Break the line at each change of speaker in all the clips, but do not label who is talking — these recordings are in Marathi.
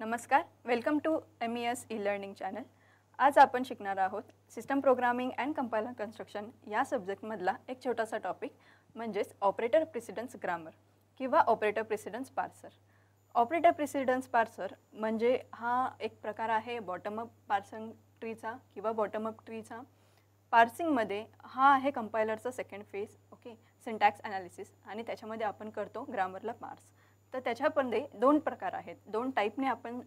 नमस्कार, welcome to MES e-learning channel. आज आपण शिकणार आहोत system programming and compiler construction या सब्जेक्टमधला एक छोटासा टॉपिक म्हणजेच ऑपरेटर प्रेसिडेन्स ग्रामर किंवा operator precedence parser. Operator precedence parser म्हणजे हा एक प्रकार आहे बॉटम अप पार्सिंग ट्रीचा किंवा बॉटम अप ट्रीचा. पार्सिंगमध्ये हा आहे कंपायलरचा second phase. Okay, syntax analysis, आणि त्याच्यामध्ये आपण करतो ग्रामरला पार्स. तर त्याच्यामध्ये दोन प्रकार आहेत, दोन टाईपने आपण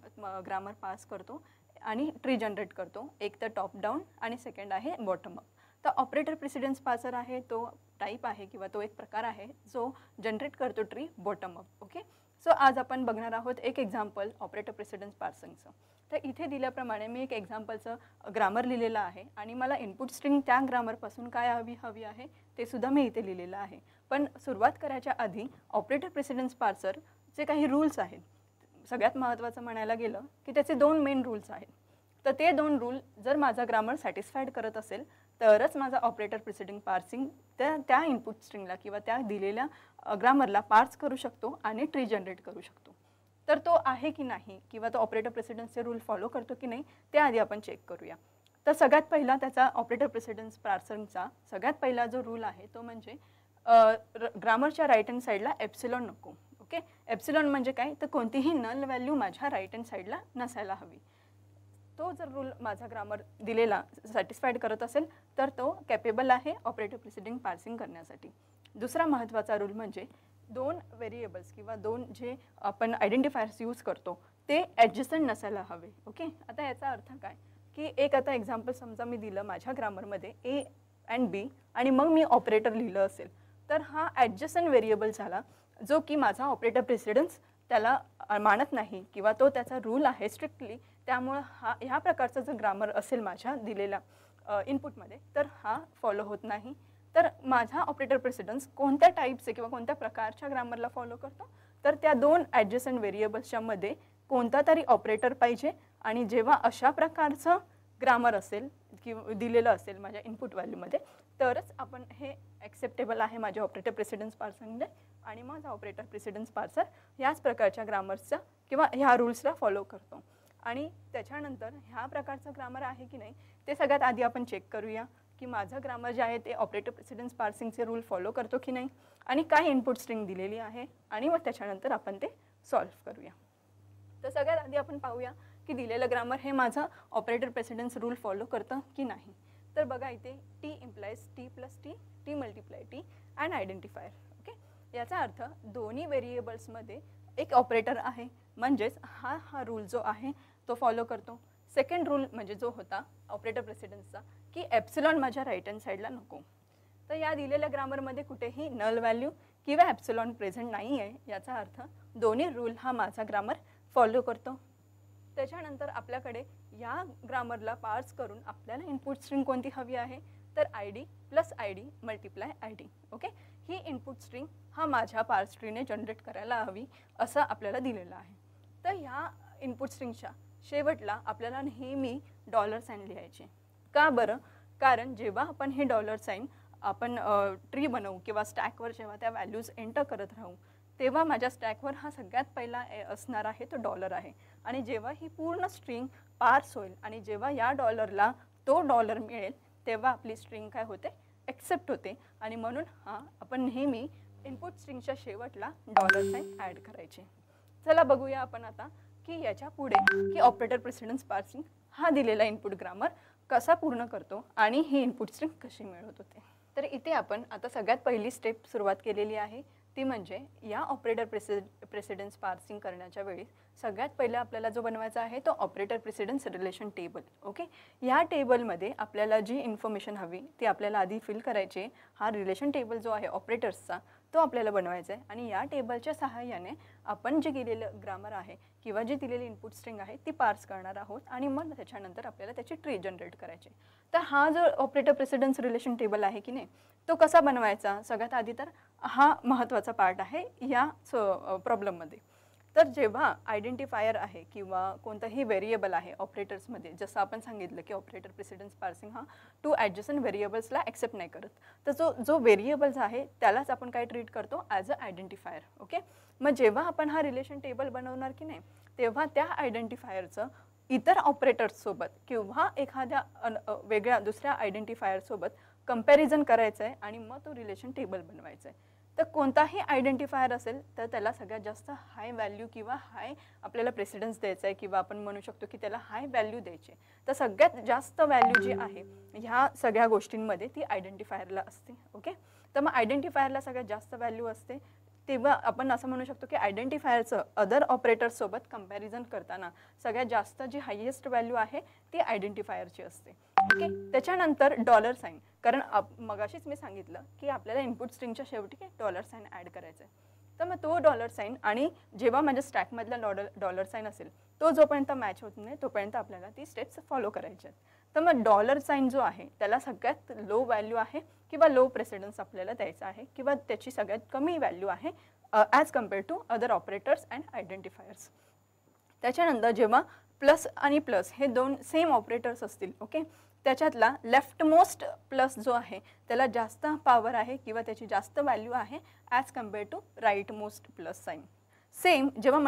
ग्रामर पार्स करतो आणि ट्री जनरेट करतो. एक तर टॉप डाऊन आणि सेकंड आहे बॉटम अप. तर ऑपरेटर प्रेसिडेन्स पार्सर आहे तो टाईप आहे किंवा तो एक प्रकार आहे जो जनरेट करतो tree bottom up. Okay, so आज आपण बघणार आहोत एक एक्झाम्पल ऑपरेटर प्रेसिडेन्स पार्सिंगचं. तर इथे दिल्याप्रमाणे मी एक एक्झाम्पलचं ग्रामर लिहिलेलं आहे आणि मला इनपुट स्ट्रिंग त्या ग्रामरपासून काय हवी आहे ते सुद्धा मी इथे लिहिलेलं आहे. पण सुरुवात करायच्या आधी ऑपरेटर प्रेसिडेन्स पार्सरचे काही रूल्स आहेत. सगळ्यात महत्त्वाचं म्हणायला गेलं की त्याचे दोन मेन रूल्स आहेत. तर ते दोन रूल जर माझा ग्रामर सॅटिस्फाईड करत असेल तरच माझा ऑपरेटर प्रेसिडेन्स पार्सिंग त्या इनपुट स्ट्रिंगला किंवा त्या दिलेल्या ग्रामरला पार्स करू शकतो आणि ट्री जनरेट करू शकतो. तर तो आहे की नाही किंवा तो ऑपरेटर प्रेसिडेन्सचे रूल फॉलो करतो की नाही ते आधी आपण चेक करूया. तर सगळ्यात पहिला त्याचा ऑपरेटर प्रेसिडेन्स पार्सिंगचा सगळ्यात पहिला जो रूल आहे तो म्हणजे ग्रामरच्या राईट हँड साईडला एप्सिलॉन नको. ओके, एप्सिलॉन म्हणजे काय, तर कोणतीही नल व्हॅल्यू माझ्या राईट हँड साईडला नसायला हवी. तो जर रूल माझा ग्रामर दिलेला सॅटिस्फाईड करत असेल तर तो कॅपेबल आहे ऑपरेटर प्रेसिडेन्स पार्सिंग करण्यासाठी. दुसरा महत्त्वाचा रूल म्हणजे दोन व्हेरिएबल्स किंवा दोन जे आपण आयडेंटिफायर्स यूज करतो ते ॲडजस्टंट नसायला हवे. ओके, आता याचा अर्थ काय की एक आता एक्झाम्पल समजा मी दिलं माझ्या ग्रामरमध्ये A अँड B आणि मग मी ऑपरेटर लिहिलं असेल तर हा ॲडजस्टंट व्हेरिएबल झाला जो की माझा ऑपरेटर प्रेसिडेन्स त्याला मानत नाही किंवा तो त्याचा रूल आहे स्ट्रिक्टली. त्यामुळं ह्या प्रकारचं जर ग्रामर असेल माझ्या दिलेल्या इनपुटमध्ये तर हा फॉलो होत नाही. तर माझा ऑपरेटर प्रेसिडेन्स कोणत्या टाईपचे किंवा कोणत्या प्रकारच्या ग्रामरला फॉलो करतो तर त्या दोन ॲडजस्टंट व्हेरिएबल्सच्या मध्ये कोणता तरी ऑपरेटर पाहिजे. आणि जेव्हा अशा प्रकारचं ग्रामर असेल किंवा दिलेलं असेल माझ्या इनपुट व्हॅल्यूमध्ये तरच आपण हे ॲक्सेप्टेबल आहे माझ्या ऑपरेटर प्रेसिडेन्स पार्सरमध्ये आणि माझा ऑपरेटर प्रेसिडेन्स पार्सर ह्याच प्रकारच्या ग्रामर्सचा किंवा ह्या रूल्सला फॉलो करतो. आणि त्याच्यानंतर ह्या प्रकारचं ग्रामर आहे की नाही ते सगळ्यात आधी आपण चेक करूया की माझं ग्रामर जे आहे ते ऑपरेटर प्रेसिडेन्स पार्सिंगचे रूल फॉलो करतो की नाही आणि काय इनपुट स्ट्रिंग दिलेली आहे आणि मग त्याच्यानंतर आपण ते सॉल्व्ह करूया. तर सगळ्यात आधी आपण पाहूया की दिलेलं ग्रामर हे माझं ऑपरेटर प्रेसिडेन्स रूल फॉलो करतं की नाही. तर बघा इथे T implies T plus T, T multiply T and identifier. Okay, याचा अर्थ दोन्ही व्हेरिएबल्समध्ये एक ऑपरेटर आहे म्हणजेच हा रूल जो आहे तो फॉलो करतो. सेकंड रूल म्हणजे जो होता ऑपरेटर प्रेसिडेन्सचा की एप्सिलॉन माझ्या राईट हँड साईडला नको. तर या दिलेल्या ग्रामरमध्ये कुठेही नल व्हॅल्यू किंवा एप्सिलॉन प्रेझेंट नाही आहे. याचा अर्थ दोन्ही रूल हा माझा ग्रामर फॉलो करतो. त्याच्यानंतर आपल्याकडे या ग्रामरला पार्स करून आपल्याला इनपुट स्ट्रिंग कोणती हवी आहे तर ID plus ID multiply ID. Okay, ही इनपुट स्ट्रिंग हा माझ्या पार्स ट्रीने जनरेट करायला हवी असं आपल्याला दिलेलं आहे. तर ह्या इनपुट स्ट्रिंगच्या शेवटला आपल्याला नेहमी डॉलर साईन लिहायचे. का बरं, कारण जेव्हा आपण हे डॉलर साईन आपण ट्री बनवू किंवा स्टॅकवर जेव्हा त्या व्हॅल्यूज एंटर करत राहू तेव्हा माझ्या स्टॅकवर हा सगळ्यात पहिला असणार आहे तो डॉलर आहे. आणि जेव्हा ही पूर्ण स्ट्रिंग पार्स होईल आणि जेव्हा या डॉलरला तो डॉलर मिळेल तेव्हा आपली स्ट्रिंग काय होते, ॲक्सेप्ट होते. आणि म्हणून आपण नेहमी इनपुट स्ट्रिंगच्या शेवटला डॉलर साईन ॲड करायचे. चला बघूया आपण आता की याच्या पुढे की ऑपरेटर प्रेसिडेन्स पार्सिंग हा दिलेला इनपुट ग्रामर कसा पूर्ण करतो आणि ही इनपुट स्ट्रिंग कशी मिळवत होते. तर इथे आपण आता सगळ्यात पहिली स्टेप सुरुवात केलेली आहे ती म्हणजे या ऑपरेटर प्रेसिडेन्स पार्सिंग करण्याच्या वेळी सगळ्यात पहिला आपल्याला जो बनवायचा आहे तो operator precedence relation table. Okay, या टेबलमध्ये आपल्याला जी इन्फॉर्मेशन हवी ती आपल्याला आधी फिल करायची. हा रिलेशन टेबल जो आहे ऑपरेटर्सचा तो आपल्याला बनवायचा आहे आणि या टेबलच्या सहाय्याने आपण जे दिलेलं ग्रामर आहे किंवा जी दिलेली इनपुट स्ट्रिंग आहे ती पार्स करणार आहोत आणि मग त्याच्यानंतर आपल्याला त्याची ट्री जनरेट करायची. तर हा जो ऑपरेटर प्रेसिडेन्स रिलेशन टेबल आहे की नाही तो कसा बनवायचा, सगळ्यात आधी तर हा महत्त्वाचा पार्ट आहे या प्रॉब्लेममध्ये. तर जेव्हा आयडेंटिफायर आहे किंवा कोणताही व्हेरिएबल आहे ऑपरेटर्समध्ये जसं आपण सांगितलं की ऑपरेटर प्रेसिडेन्स पार्सिंग हा टू ॲडजस्टंट व्हेरिएबल्सला ॲक्सेप्ट नाही करत. तर जो व्हेरिएबल्स आहे त्यालाच आपण काय ट्रीट करतो ॲज अ आयडेंटिफायर. ओके, मग जेव्हा आपण हा रिलेशन टेबल बनवणार की नाही तेव्हा त्या आयडेंटिफायरचं इतर ऑपरेटर्ससोबत किंवा एखाद्या वेगळ्या दुसऱ्या आयडेंटिफायरसोबत कंपॅरिझन करायचं आहे आणि मग तो रिलेशन टेबल बनवायचा आहे. तर कोणताही आयडेंटिफायर असेल तर त्याला सगळ्यात जास्त हाय व्हॅल्यू किंवा हाय आपल्याला प्रेसिडन्स द्यायचा आहे किंवा आपण म्हणू शकतो की त्याला हाय व्हॅल्यू द्यायची. तर सगळ्यात जास्त व्हॅल्यू जी आहे ह्या सगळ्या गोष्टींमध्ये ती आयडेंटिफायरला असते. ओके, तर मग आयडेंटिफायरला सगळ्यात जास्त व्हॅल्यू असते तेव्हा आपण असं म्हणू शकतो की आयडेंटिफायरचं अदर ऑपरेटर्ससोबत कंपॅरिझन करताना सगळ्यात जास्त जी हायेस्ट व्हॅल्यू आहे ती आयडेंटिफायरची असते. ओके, त्याच्यानंतर डॉलर साईन, कारण मगाशीच मी सांगितलं की आपल्याला इनपुट स्ट्रिंगच्या शेवटी डॉलर साईन ॲड करायचं आहे. तर मग तो डॉलर साईन आणि जेव्हा माझ्या स्टॅकमधला डॉलर साईन असेल तो जोपर्यंत मॅच होत नाही तोपर्यंत आपल्याला ती स्टेप्स फॉलो करायचे आहेत. तर मग डॉलर साईन जो आहे त्याला सगळ्यात लो व्हॅल्यू आहे किंवा लो प्रेसिडन्स आपल्याला द्यायचा आहे किंवा त्याची सगळ्यात कमी व्हॅल्यू आहे as compared to other operators and identifiers. त्याच्यानंतर जेव्हा प्लस आणि प्लस हे दोन सेम ऑपरेटर्स असतील, ओके, त्याच्यातला लेफ्ट मोस्ट प्लस जो आहे त्याला जास्त पॉवर आहे किंवा त्याची जास्त व्हॅल्यू आहे as compared to right most plus sign. Same जेव्हा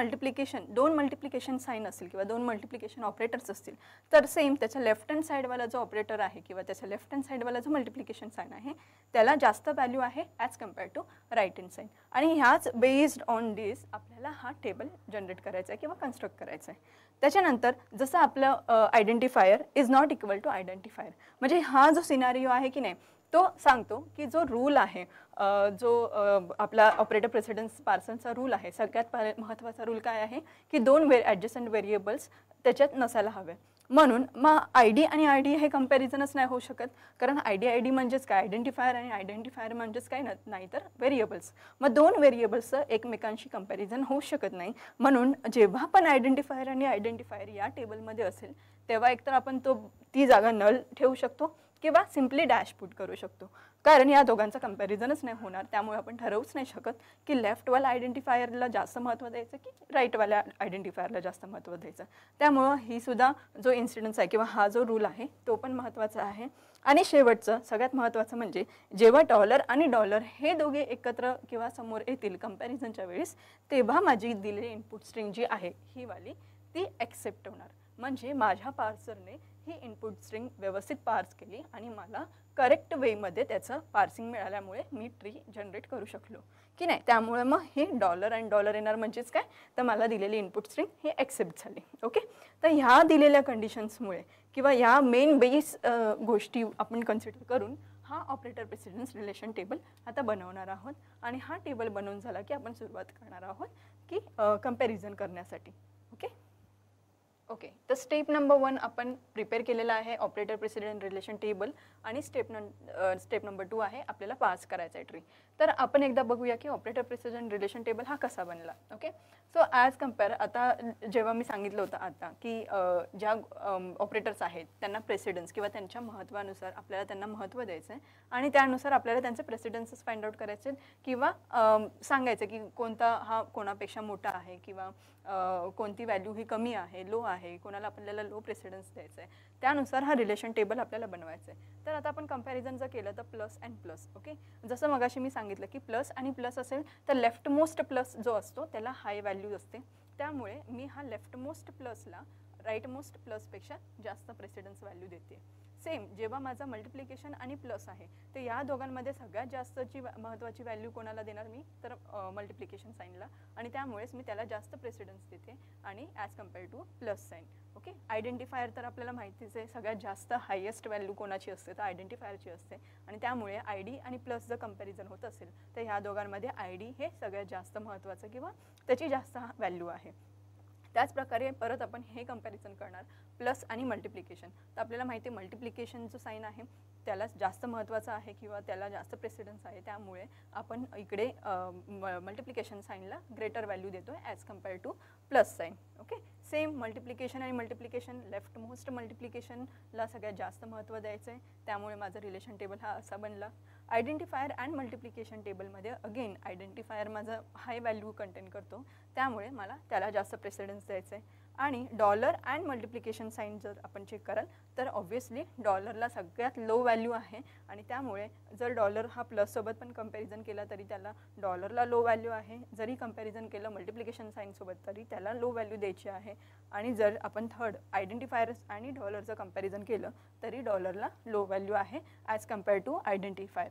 दोन मल्टिप्लिकेशन साईन असेल किंवा दोन मल्टिप्लिकेशन ऑपरेटर्स असतील तर सेम त्याच्या लेफ्ट हँड साईडवाला जो ऑपरेटर आहे किंवा त्याच्या लेफ्ट हँड साईडवाला जो मल्टिप्लिकेशन साईन आहे त्याला जास्त व्हॅल्यू आहे as compared to right hand sign. आणि ह्याच बेस्ड ऑन दिस आपल्याला हा टेबल जनरेट करायचा आहे किंवा कन्स्ट्रक्ट करायचा आहे. त्याच्यानंतर जसं आपलं identifier is not equal to identifier, म्हणजे हा जो सिनारिओ आहे की नाही तो सांगतो की जो रूल आहे जो आपला ऑपरेटर प्रेसिडन्स पार्सनचा रूल आहे सगळ्यात महत्त्वाचा रूल काय आहे की दोन ॲडजस्टंट व्हेरिएबल्स त्याच्यात नसायला हवे. म्हणून मग आय डी आणि आय डी हे कंपॅरिझनच नाही होऊ शकत, कारण आय डी म्हणजेच काय आयडेंटिफायर आणि आयडेंटिफायर म्हणजेच काय नाही तर व्हेरिएबल्स. मग दोन व्हेरिएबल्सचं एकमेकांशी कंपॅरिझन होऊ शकत नाही. म्हणून जेव्हा पण आयडेंटिफायर आणि आयडेंटिफायर या टेबलमध्ये असेल तेव्हा एकतर आपण ती जागा नल ठेवू शकतो किंवा सिम्पली डॅश पुट करू शकतो, कारण या दोघांचं कंपॅरिझनच नाही होणार. त्यामुळे आपण ठरवूच नाही शकत की लेफ्टवाला आयडेंटिफायरला जास्त महत्त्व द्यायचं की राईटवाल्या आयडेंटिफायरला जास्त महत्त्व द्यायचं. त्यामुळं ही सुद्धा जो इन्सिडन्स आहे किंवा हा जो रूल आहे तो पण महत्त्वाचा आहे. आणि शेवटचं सगळ्यात महत्त्वाचं म्हणजे जेव्हा डॉलर आणि डॉलर हे दोघे एकत्र किंवा समोर येतील कंपॅरिझनच्या वेळेस तेव्हा माझी दिलेली इनपुट स्ट्रिंग जी आहे ही वाली ती ॲक्सेप्ट होणार. म्हणजे माझ्या पार्सरने ही इनपुट स्ट्रिंग व्यवस्थित पार्स केली आणि मला करेक्ट वेमध्ये त्याचं पार्सिंग मिळाल्यामुळे मी ट्री जनरेट करू शकलो की नाही. त्यामुळे मग हे डॉलर आणि डॉलर येणार म्हणजेच काय तर मला दिलेली इनपुट स्ट्रिंग ही ॲक्सेप्ट झाली. ओके, तर ह्या दिलेल्या कंडिशन्समुळे किंवा ह्या मेन बेस गोष्टी आपण कन्सिडर करून हा ऑपरेटर प्रेसिडन्स रिलेशन टेबल आता बनवणार आहोत. आणि हा टेबल बनवून झाला की आपण सुरुवात करणार आहोत की कंपॅरिझन करण्यासाठी. ओके, तर स्टेप नंबर 1 आपण प्रिपेअर केलेला आहे ऑपरेटर प्रेसिडेंट रिलेशन टेबल आणि स्टेप नंबर 2 आहे आपल्याला पास करायचा आहे ट्री. तर आपण एकदा बघूया की ऑपरेटर प्रेसिडेंट रिलेशन टेबल हा कसा बनला. ओके, सो ॲज कम्पेअर आता जेव्हा मी सांगितलं होतं आता की ज्या ऑपरेटर्स आहेत त्यांना प्रेसिडन्स किंवा त्यांच्या महत्त्वानुसार आपल्याला त्यांना महत्त्व द्यायचं आहे आणि त्यानुसार आपल्याला त्यांचे प्रेसिडन्सेस फाइंड आउट करायचे किंवा सांगायचं की कोणता हा कोणापेक्षा मोठा आहे किंवा कोणती व्हॅल्यू ही कमी आहे लो आहे, कोणाला आपल्याला लो प्रेसिडन्स द्यायचं आहे, त्यानुसार हा रिलेशन टेबल आपल्याला बनवायचं आहे. तर आता आपण कंपॅरिझन जर केलं तर प्लस अँड प्लस. ओके, जसं मगाशी मी सांगितलं की प्लस आणि प्लस असेल तर लेफ्ट मोस्ट प्लस जो असतो त्याला हाय व्हॅल्यू असते. त्यामुळे मी हा लेफ्ट मोस्ट प्लसला राईट मोस्ट प्लसपेक्षा जास्त प्रेसिडन्स व्हॅल्यू देते. सेम जेव्हा माझा मल्टिप्लिकेशन आणि प्लस आहे तर या दोघांमध्ये सगळ्यात जास्तची महत्त्वाची व्हॅल्यू कोणाला देणार मी तर मल्टिप्लिकेशन साईनला, आणि त्यामुळेच मी त्याला जास्त प्रेसिडन्स देते आणि as compared to plus sign. Okay, identifier तर आपल्याला माहितीच आहे सगळ्यात जास्त हायेस्ट व्हॅल्यू कोणाची असते तर आयडेंटिफायरची असते. आणि त्यामुळे आय डी आणि प्लस जर कंपॅरिझन होत असेल तर ह्या दोघांमध्ये आय डी हे सगळ्यात जास्त महत्त्वाचं किंवा त्याची जास्त व्हॅल्यू आहे. त्याचप्रकारे परत आपण हे कंपॅरिझन करणार प्लस आणि मल्टिप्लिकेशन. तर आपल्याला माहिती आहे मल्टिप्लिकेशन जो साईन आहे त्याला जास्त महत्त्वाचं आहे किंवा त्याला जास्त प्रेसिडन्स आहे. त्यामुळे आपण इकडे मल्टिप्लिकेशन साईनला ग्रेटर व्हॅल्यू देतो आहे as compared to plus sign. Okay, same multiplication आणि मल्टिप्लिकेशन लेफ्ट मोस्ट मल्टिप्लिकेशनला सगळ्यात जास्त महत्त्व द्यायचं आहे. त्यामुळे माझं रिलेशन टेबल हा असा बनला. आयडेंटिफायर अँड मल्टिप्लिकेशन टेबलमध्ये अगेन आयडेंटिफायर माझं हाय व्हॅल्यू कंटेन करतो त्यामुळे मला त्याला जास्त प्रेसिडन्स द्यायचं आहे. आणि डॉलर अँड मल्टिप्लिकेशन साईन जर आपण चेक कराल तर ऑब्व्हियसली डॉलरला सगळ्यात लो व्हॅल्यू आहे आणि त्यामुळे जर डॉलर हा प्लससोबत पण कंपॅरिझन केला तरी त्याला डॉलरला लो व्हॅल्यू आहे, जरी कंपॅरिझन केलं मल्टिप्लिकेशन साईनसोबत तरी त्याला लो व्हॅल्यू द्यायची आहे आणि जर आपण थर्ड आयडेंटिफायर्स आणि डॉलरचं कंपॅरिझन केलं तरी डॉलरला लो व्हॅल्यू आहे ॲज कम्पेअर टू आयडेंटिफायर.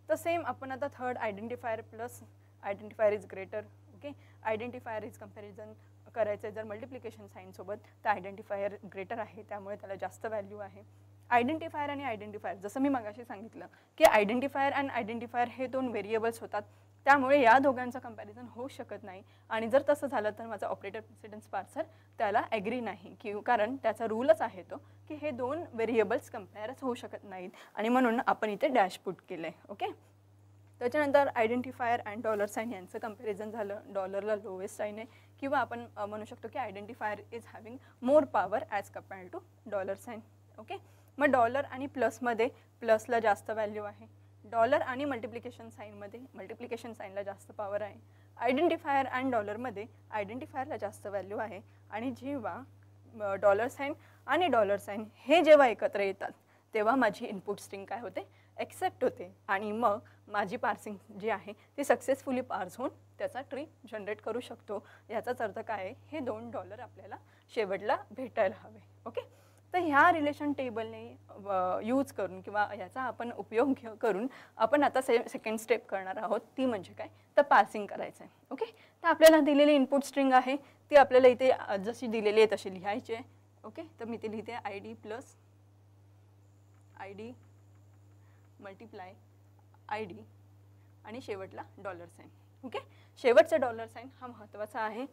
तर सेम आपण आता third identifier plus identifier is greater, okay, identifier is comparison करायचं जर मल्टिप्लिकेशन साईनसोबत तर आयडेंटिफायर ग्रेटर आहे त्यामुळे त्याला जास्त व्हॅल्यू आहे. आयडेंटिफायर आणि आयडेंटिफायर जसं मी मगाशी सांगितलं की आयडेंटिफायर अँड आयडेंटिफायर हे दोन व्हेरिएबल्स होतात त्यामुळे या दोघांचं कंपॅरिझन होऊ शकत नाही आणि जर तसं झालं तर माझा ऑपरेटर प्रेसिडेन्स पार्सर त्याला ॲग्री नाही की कारण त्याचा रूलच आहे तो की हे दोन व्हेरिएबल्स कंपेअरच होऊ शकत नाहीत आणि म्हणून आपण इथे डॅश पुट केलं आहे. ओके, त्याच्यानंतर आयडेंटिफायर अँड डॉलर साईन यांचं कंपॅरिझन झालं. डॉलरला लोवेस्ट साईन आहे किंवा आपण म्हणू शकतो की identifier is having more power as compared to dollar sign. Okay, मग डॉलर आणि प्लसमध्ये प्लसला जास्त व्हॅल्यू आहे, डॉलर आणि मल्टिप्लिकेशन साईनमध्ये मल्टिप्लिकेशन साईनला जास्त पॉवर आहे, आयडेंटिफायर अँड डॉलरमध्ये आयडेंटिफायरला जास्त व्हॅल्यू आहे आणि जेव्हा डॉलर साईन आणि डॉलर साईन हे जेव्हा एकत्र येतात तेव्हा माझी इनपुट स्ट्रिंग काय होते, एक्सेप्ट होते आणि मग माझी पार्सिंग जी आहे ती सक्सेसफुली पार्स होऊन त्याचा ट्री जनरेट करू शकतो. याचाच अर्थ काय आहे, हे $2 आपल्याला शेवटला भेटायला हवे. ओके, तर ह्या रिलेशन टेबलने यूज करून किंवा याचा आपण उपयोग करून आपण आता सेकंड स्टेप करणार आहोत ती म्हणजे काय तर पार्सिंग करायचं आहे. ओके, तर आपल्याला दिलेली इनपुट स्ट्रिंग आहे ती आपल्याला इथे जशी दिलेली आहे तशी लिहायची आहे. ओके, तर मी ते लिहिते ID plus ID multiply ID आणि शेवटला डॉलर साईन. ओके, शेवटचा डॉलर साईन हा महत्त्वाचा आहे.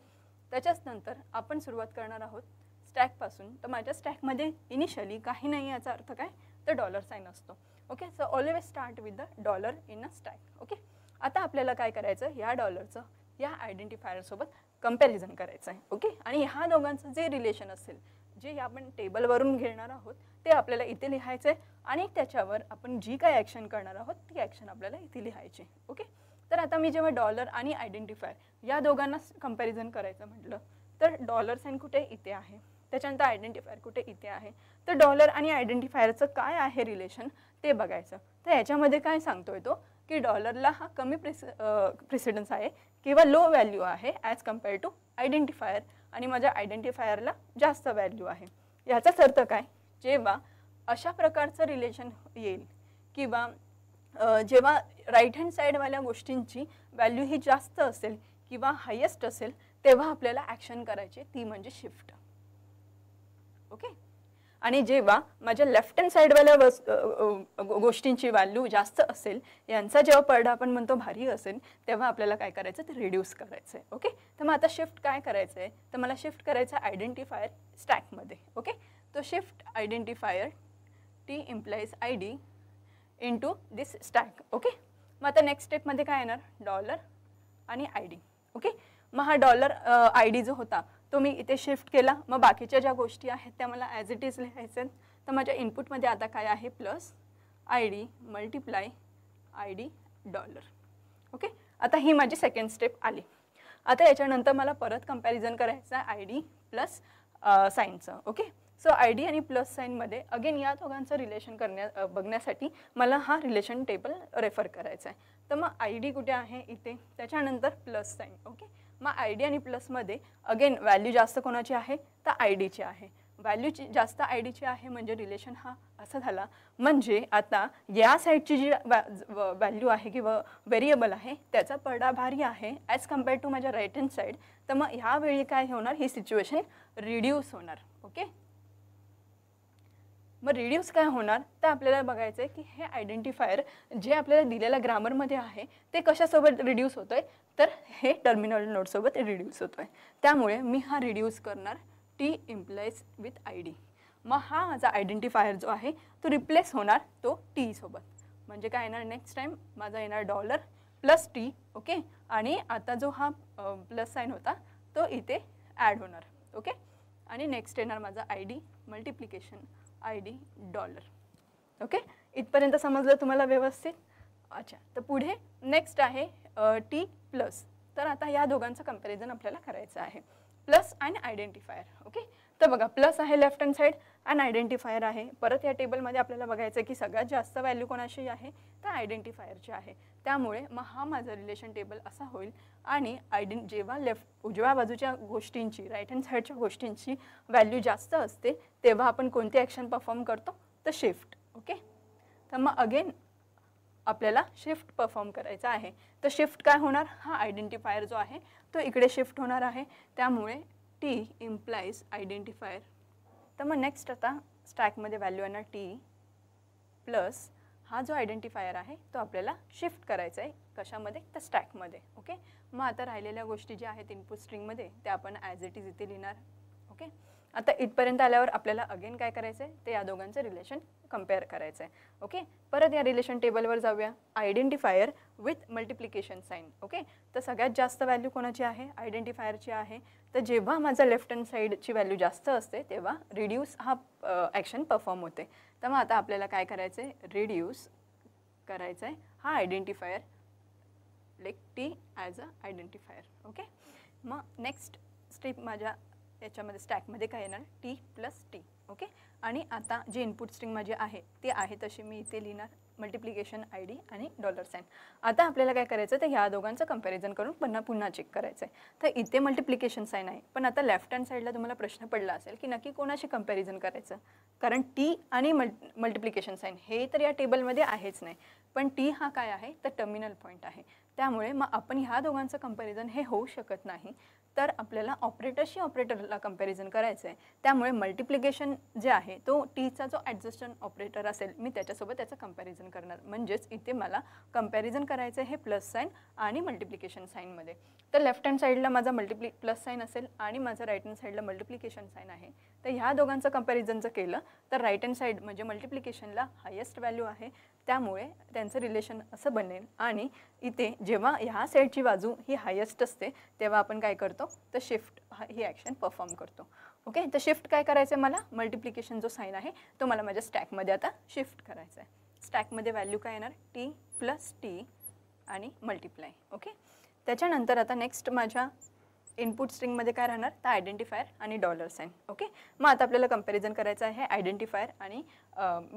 त्याच्याच नंतर आपण सुरुवात करणार आहोत स्टॅकपासून. तर माझ्या स्टॅकमध्ये इनिशियली काही नाही याचा अर्थ काय तर डॉलर साईन असतो. Okay, so always start with the dollar in a stack. Okay, आता आपल्याला काय करायचं या डॉलरचं या आयडेंटिफायरसोबत कंपॅरिझन करायचं आहे. ओके, आणि ह्या दोघांचं जे रिलेशन असेल जे आपण टेबलवरून घेणार आहोत ते आपल्याला इथे लिहायचं आहे आणि त्याच्यावर आपण जी काय ॲक्शन करणार आहोत ती ॲक्शन आपल्याला इथे लिहायची. ओके, तर आता मी जेव्हा डॉलर आणि आयडेंटिफायर या दोघांना कंपॅरिझन करायचं म्हटलं तर डॉलर साईन कुठे इथे आहे, त्याच्यानंतर आयडेंटिफायर कुठे इथे आहे. तर डॉलर आणि आयडेंटिफायरचं काय आहे रिलेशन ते बघायचं. तर याच्यामध्ये काय सांगतोय तो की डॉलरला हा कमी प्रेसिडन्स आहे किंवा लो व्हॅल्यू आहे ॲज कम्पेअर टू आयडेंटिफायर आणि माझ्या आयडेंटिफायरला जास्त व्हॅल्यू आहे. याचाच अर्थ काय, जेव्हा अशा प्रकारचं रिलेशन येईल किंवा जेव्हा राईट हँड साईडवाल्या गोष्टींची व्हॅल्यू ही जास्त असेल किंवा हायेस्ट असेल तेव्हा आपल्याला ॲक्शन करायची ती म्हणजे शिफ्ट. ओके, आणि जेव्हा माझ्या लेफ्ट हँड साईडवाल्या गोष्टींची व्हॅल्यू जास्त असेल यांचा जेव्हा पडदा आपण म्हणतो भारी असेल तेव्हा आपल्याला काय करायचं ते रिड्यूस करायचं आहे. ओके, तर मग आता शिफ्ट काय करायचं आहे तर मला शिफ्ट करायचं आहे आयडेंटिफायर स्टॅकमध्ये. ओके, तो shift identifier T implies ID into this stack. Okay, मग आता नेक्स्ट स्टेपमध्ये काय येणार डॉलर आणि ID. ओके, मग हा डॉलर ID जो होता तो मी इथे शिफ्ट केला. मग बाकीच्या ज्या गोष्टी आहेत त्या मला ॲज इट इज लिहायचं. तर माझ्या इनपुटमध्ये आता काय आहे plus ID multiply ID dollar. Okay, आता ही माझी सेकंड स्टेप आली. आता याच्यानंतर मला परत कंपॅरिझन करायचं आहे ID प्लस साईनचं. ओके, सो ID आणि प्लस साईनमध्ये अगेन या दोघांचं रिलेशन बघण्यासाठी मला हा रिलेशन टेबल रेफर करायचा आहे. तर मग ID कुठे आहे इथे, त्याच्यानंतर प्लस साईन. ओके, मग ID आणि प्लसमध्ये अगेन व्हॅल्यू जास्त कोणाची आहे तर IDची आहे. व्हॅल्यूची जास्त IDची आहे म्हणजे रिलेशन हा असा झाला. म्हणजे आता या साईडची जी व्हॅल्यू आहे किंवा व्हेरिएबल आहे त्याचा पडदा भारी आहे ॲज कम्पेअर टू माझ्या राईट हँड साईड. तर मग ह्यावेळी काय होणार ही सिच्युएशन रिड्यूस होणार. ओके, मग रिड्यूस काय होणार तर आपल्याला बघायचं आहे की हे आयडेंटिफायर जे आपल्याला दिलेल्या ग्रामरमध्ये आहे ते कशासोबत रिड्यूस होतं आहे तर हे टर्मिनल नोडसोबत रिड्यूस होतो आहे. त्यामुळे मी हा रिड्यूस करणार T इम्प्लाइज विथ ID. मग हा माझा आयडेंटिफायर जो आहे तो रिप्लेस होणार तो T सोबत. म्हणजे काय येणार नेक्स्ट टाईम माझा येणार डॉलर प्लस T. ओके, आणि आता जो हा प्लस साईन होता तो इथे ॲड होणार. ओके, आणि नेक्स्ट येणार माझा ID multiplication ID dollar. Okay, इथपर्यंत समजलं तुम्हाला व्यवस्थित. अच्छा, तर पुढे नेक्स्ट आहे T प्लस. तर आता या दोघांचं कंपॅरिझन आपल्याला करायचं आहे. प्लस आणि आयडेंटिफायर. ओके, तर बघा प्लस आहे लेफ्ट हँड साईड आणि आयडेंटिफायर आहे. परत या टेबलमध्ये आपल्याला बघायचं आहे की सगळ्यात जास्त व्हॅल्यू कोणाची आहे तर आयडेंटिफायरची आहे. त्यामुळे मग हा माझा रिलेशन टेबल असा होईल. आणि जेव्हा उजव्या बाजूच्या गोष्टींची राईट हँड साईडच्या गोष्टींची व्हॅल्यू जास्त असते तेव्हा आपण कोणती ॲक्शन परफॉर्म करतो तर शिफ्ट. ओके, तर मग अगेन आपल्याला शिफ्ट परफॉर्म करायचा आहे. तर शिफ्ट काय होणार, हा आयडेंटिफायर जो आहे तो इकडे शिफ्ट होणार आहे. त्यामुळे टी इम्प्लाइज आयडेंटिफायर. तर मग नेक्स्ट आता स्टॅकमध्ये व्हॅल्यू येणार टी प्लस हा जो आयडेंटिफायर आहे तो आपल्याला शिफ्ट करायचा आहे कशामध्ये तर स्टॅकमध्ये. ओके, मग आता राहिलेल्या गोष्टी ज्या आहेत इनपुट स्ट्रिंगमध्ये त्या आपण ॲज इट इज इथे लिहिणार. ओके, आता इथपर्यंत आल्यावर आपल्याला अगेन काय करायचं आहे ते या दोघांचं रिलेशन कंपेअर करायचं आहे. ओके, परत या रिलेशन टेबलवर जाऊया. Identifier with multiplication sign. Okay, तर सगळ्यात जास्त व्हॅल्यू कोणाची आहे आयडेंटिफायरची आहे. तर जेव्हा माझा लेफ्ट हँड साईडची व्हॅल्यू जास्त असते तेव्हा रिड्यूस हा ॲक्शन परफॉर्म होते. तर मग आता आपल्याला काय करायचं आहे रिड्यूस करायचं आहे हा identifier like tea as a identifier. Okay, मग नेक्स्ट स्टेप माझ्या याच्यामध्ये स्टॅकमध्ये काय येणार टी प्लस टी. ओके, आणि आता जी इनपुट स्ट्रिंग माझी आहे ती आहे तशी मी इथे लिहिणार मल्टिप्लिकेशन आय डी आणि $साइन. आता आपल्याला काय करायचं तर ह्या दोघांचं कंपॅरिझन करून पुन्हा चेक करायचं आहे. तर इथे मल्टिप्लिकेशन साईन आहे पण आता लेफ्ट हँड साईडला तुम्हाला प्रश्न पडला असेल की नक्की कोणाशी कंपॅरिझन करायचं, कारण टी आणि मल्टिप्लिकेशन साईन हे तर या टेबलमध्ये आहेच नाही, पण टी हा काय आहे तर टर्मिनल पॉईंट आहे. त्यामुळे मग आपण ह्या दोघांचं कंपॅरिझन हे होऊ शकत नाही. तर आपल्याला ऑपरेटरशी ऑपरेटरला कंपॅरिझन करायचं आहे. त्यामुळे मल्टिप्लिकेशन जे आहे तो टीचा जो ॲडजस्टंट ऑपरेटर असेल मी त्याच्यासोबत त्याचं कंपॅरिझन करणार. म्हणजेच इथे मला कंपॅरिझन करायचं आहे हे प्लस साईन आणि मल्टिप्लिकेशन साईनमध्ये. तर लेफ्ट हँड साईडला माझा प्लस साईन असेल आणि माझं राईट हँड साईडला मल्टिप्लिकेशन साईन आहे. तर ह्या दोघांचं कंपॅरिझन जर केलं तर राईट हँड साईड म्हणजे मल्टिप्लिकेशनला हायेस्ट व्हॅल्यू आहे. त्यामुळे त्यांचं रिलेशन असं बनेल. आणि इथे जेव्हा ह्या साईडची बाजू ही हायेस्ट असते तेव्हा आपण काय करतो तर शिफ्ट ही ॲक्शन परफॉर्म करतो. ओके, तर शिफ्ट काय करायचं आहे मला मल्टिप्लिकेशन जो साईन आहे तो मला माझ्या स्टॅकमध्ये आता शिफ्ट करायचा आहे. स्टॅकमध्ये व्हॅल्यू काय येणार टी प्लस टी आणि मल्टिप्लाय. ओके, त्याच्यानंतर आता नेक्स्ट माझ्या इनपुट स्ट्रिंगमध्ये काय राहणार तर आयडेंटिफायर आणि $साइन. ओके, मग आता आपल्याला कंपॅरिझन करायचं आहे आयडेंटिफायर आणि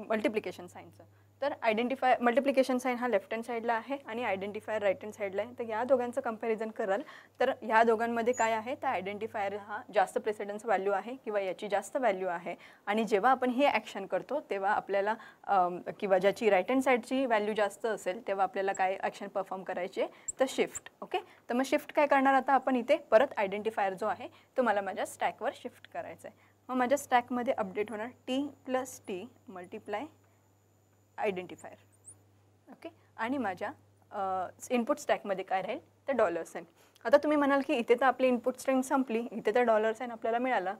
मल्टिप्लिकेशन साईनचं. तर मल्टिप्लिकेशन साईन हा लेफ्ट हँड साईडला आहे आणि आयडेंटिफायर राईट हँड साईडला आहे. तर या दोघांचं कंपॅरिझन कराल तर ह्या दोघांमध्ये काय आहे तर आयडेंटिफायर हा जास्त प्रेसिडन्स व्हॅल्यू आहे किंवा याची जास्त व्हॅल्यू आहे. आणि जेव्हा आपण हे ॲक्शन करतो तेव्हा आपल्याला किंवा ज्याची राईट हँड साईडची व्हॅल्यू जास्त असेल तेव्हा आपल्याला काय ॲक्शन परफॉर्म करायचे तर शिफ्ट. ओके, तर मग शिफ्ट काय करणार आता आपण इथे परत आयडेंटिफायर जो आहे तो मला माझ्या स्टॅकवर शिफ्ट करायचा आहे. मग माझ्या स्टॅकमध्ये अपडेट होणार T plus T multiply identifier. Okay, आणि माझ्या इनपुट स्टॅकमध्ये काय राहील तर $साइन. आता तुम्ही म्हणाल की इथे तर आपली इनपुट स्ट्रिंग संपली, इथे तर $साइन आपल्याला मिळाला,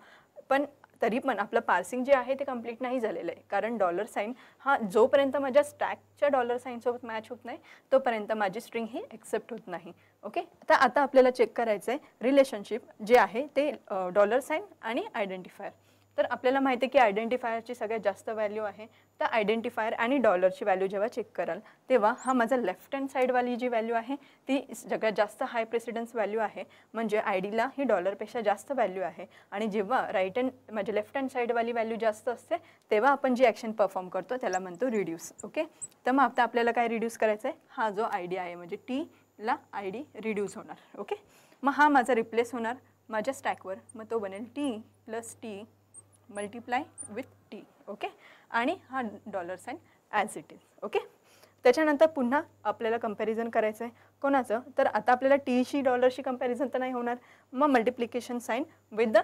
पण तरी पण आपलं पार्सिंग जे आहे ते कंप्लीट नाही झालेलं आहे. कारण $साइन हा जोपर्यंत माझ्या स्टॅकच्या $साइनसोबत मॅच होत नाही तोपर्यंत माझी स्ट्रिंग ही ॲक्सेप्ट होत नाही. ओके, तर आता आपल्याला चेक करायचं आहे रिलेशनशिप जे आहे ते $साइन आणि आयडेंटिफायर. तर आपल्याला माहिती आहे की आयडेंटिफायरची सगळ्यात जास्त व्हॅल्यू आहे. तर आयडेंटिफायर आणि डॉलरची व्हॅल्यू जेव्हा चेक कराल तेव्हा हा माझा लेफ्ट हँड साईडवाली जी व्हॅल्यू आहे ती सगळ्यात जास्त हाय प्रेसिडन्स व्हॅल्यू आहे. म्हणजे आय डीला ही $पेक्षा जास्त व्हॅल्यू आहे. आणि जेव्हा माझ्या लेफ्ट हँड साईडवाली व्हॅल्यू जास्त असते तेव्हा आपण जी ॲक्शन परफॉर्म करतो त्याला म्हणतो रिड्यूस. ओके, तर मग आता आपल्याला काय रिड्यूस करायचं आहे हा जो आय डी आहे म्हणजे टीला आय डी रिड्यूस होणार. ओके, मग हा माझा रिप्लेस होणार माझ्या स्टॅकवर. मग तो बनेल T plus T multiply with T. Okay, आणि हा $साइन ॲज इट इज. ओके, त्याच्यानंतर पुन्हा आपल्याला कंपॅरिझन करायचं आहे कोणाचं तर आता आपल्याला टीशी $शी कंपॅरिझन तर नाही होणार. मग multiplication sign with the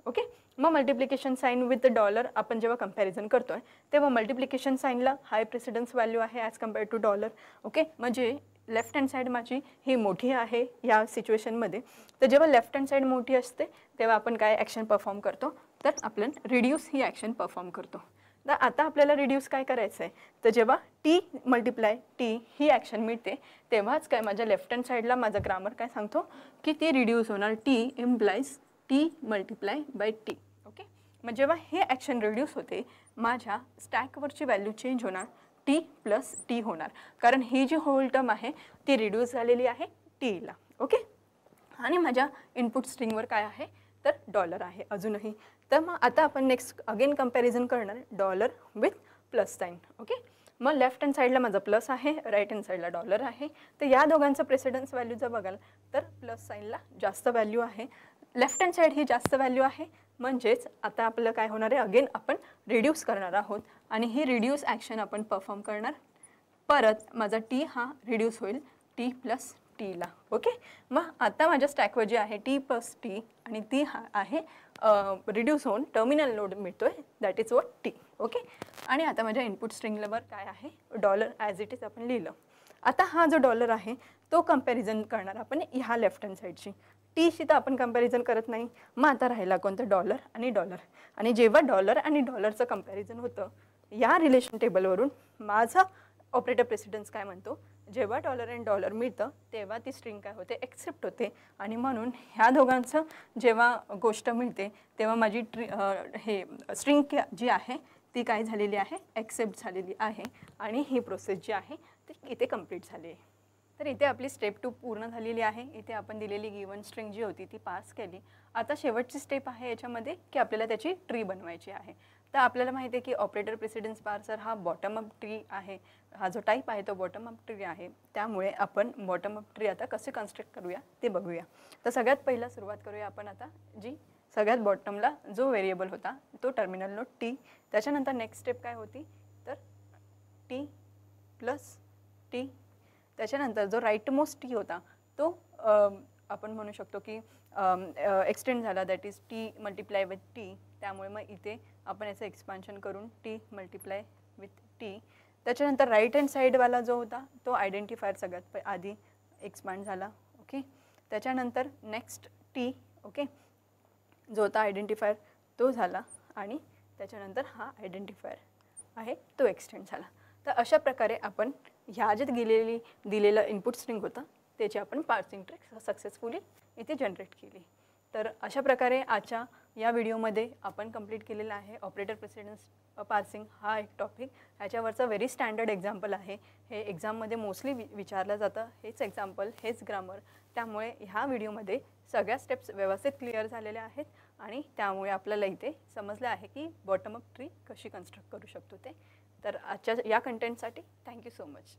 okay, मग मल्टिप्लिकेशन साईन विथ द आपण जेव्हा कंपॅरिझन करतो आहे तेव्हा मल्टिप्लिकेशन साईनला हाय प्रेसिडन्स व्हॅल्यू आहे ॲज कम्पेअर्ड टू $. ओके, म्हणजे लेफ्ट हँड साईड माझी ही मोठी आहे या सिच्युएशनमध्ये. तर जेव्हा लेफ्ट हँड साईड मोठी असते तेव्हा आपण काय ॲक्शन परफॉर्म करतो तर आपण रिड्यूस ही ॲक्शन परफॉर्म करतो. तर आता आपल्याला रिड्यूस काय करायचं आहे तर जेव्हा टी मल्टिप्लाय टी ही ॲक्शन मिळते तेव्हाच काय माझ्या लेफ्ट हँड साईडला माझा ग्रामर काय सांगतो की ती रिड्यूस होणार T implies T multiply by T. Okay, मग जेव्हा हे ॲक्शन रिड्यूस होते माझ्या स्टॅकवरची व्हॅल्यू चेंज होणार टी प्लस टी होणार, कारण ही जी होल टर्म आहे ती रिड्यूस झालेली आहे टीला. ओके, आणि माझ्या इनपुट स्ट्रिंगवर काय आहे तर डॉलर आहे अजूनही. तर मग आता आपण नेक्स्ट अगेन कंपॅरिझन करणार dollar with plus sign. Okay, मग लेफ्ट हँड साईडला माझा प्लस आहे, राईट हँड साईडला डॉलर आहे. तर या दोघांचं प्रेसिडन्स व्हॅल्यू जर बघाल तर प्लस साईनला जास्त व्हॅल्यू आहे, लेफ्ट हँड साईड ही जास्त व्हॅल्यू आहे. म्हणजेच आता आपलं काय होणार आहे, अगेन आपण रिड्यूस करणार आहोत आणि ही रिड्यूस ॲक्शन आपण परफॉर्म करणार. परत माझा टी हा रिड्यूस होईल टी प्लस टीला. ओके, मग आता माझ्या स्टॅकवर जे आहे टी प्लस टी आणि ती हा आहे रिड्यूस होऊन टर्मिनल नोड मिळतोय, that is what T. Okay, आणि आता माझ्या इनपुट स्ट्रिंगवर काय आहे, डॉलर ॲज इट इज आपण लिहिलं. आता हा जो डॉलर आहे तो कंपॅरिझन करणार आपण ह्या लेफ्ट हँड साईडची. टीशी तर आपण कंपॅरिझन करत नाही. मग आता राहिला कोणतं, डॉलर आणि डॉलर. आणि जेव्हा डॉलर आणि डॉलरचं कंपॅरिझन होतं या रिलेशन टेबलवरून माझा ऑपरेटर प्रेसिडन्स काय म्हणतो, जेव्हा डॉलर आणि डॉलर मिळतं तेव्हा ती स्ट्रिंग काय होते, एक्सेप्ट होते. आणि म्हणून ह्या दोघांचं जेव्हा गोष्ट मिळते तेव्हा माझी हे स्ट्रिंग जी आहे ती काय झालेली आहे, एक्सेप्ट झालेली आहे. आणि ही प्रोसेस जी आहे ती इथे कंप्लीट झाली आहे. तर इथे आपली स्टेप 2 पूर्ण झालेली आहे. इथे आपण दिलेली गिवन स्ट्रिंग जी होती ती पास केली. आता शेवटची स्टेप आहे याच्यामध्ये की आपल्याला त्याची ट्री बनवायची आहे. तर आपल्याला माहिती आहे की ऑपरेटर प्रेसिडन्स पार्सर हा बॉटम अप ट्री आहे, हा जो टाईप आहे तो बॉटम अप ट्री आहे. त्यामुळे आपण बॉटम अप ट्री आता कसे कन्स्ट्रक्ट करूया ते बघूया. तर सगळ्यात पहिला सुरुवात करूया आपण आता, जी सगळ्यात बॉटमला जो व्हेरिएबल होता तो टर्मिनल नोड टी. त्याच्यानंतर नेक्स्ट स्टेप काय होती तर टी प्लस टी. त्याच्यानंतर जो राईट मोस्ट टी होता तो आपण म्हणू शकतो की एक्सटेंड झाला, that is T multiply with T. त्यामुळे मग इथे आपण याचं एक्सपान्शन करून टी मल्टिप्लाय विथ टी. त्याच्यानंतर राईट हँड साईडवाला जो होता तो आयडेंटिफायर सगळ्यात आधी एक्सपांड झाला. ओके, त्याच्यानंतर नेक्स्ट टी, ओके, जो होता आयडेंटिफायर तो झाला आणि त्याच्यानंतर हा आयडेंटिफायर आहे तो एक्सटेंड झाला. तर अशा प्रकारे आपण ह्या ज्यात दिलेलं इनपुट स्ट्रिंग होतं त्याची आपण पार्सिंग ट्रिक सक्सेसफुली इथे जनरेट केली. तर अशा प्रकारे आजच्या या व्हिडिओमध्ये आपण कंप्लीट केलेला आहे ऑपरेटर प्रेसिडन्स पार्सिंग हा एक टॉपिक. ह्याच्यावरचं व्हेरी स्टँडर्ड एक्झाम्पल आहे. हे एक्झाममध्ये मोस्टली विचारलं जातं, हेच एक्झाम्पल, हेच ग्रामर. त्यामुळे ह्या व्हिडिओमध्ये सगळ्या स्टेप्स व्यवस्थित क्लिअर झालेल्या आहेत आणि त्यामुळे आपल्याला इथे समजलं आहे की बॉटम अप ट्री कशी कन्स्ट्रक्ट करू शकतो ते. तर आजच्या या कंटेंटसाठी थँक्यू सो मच.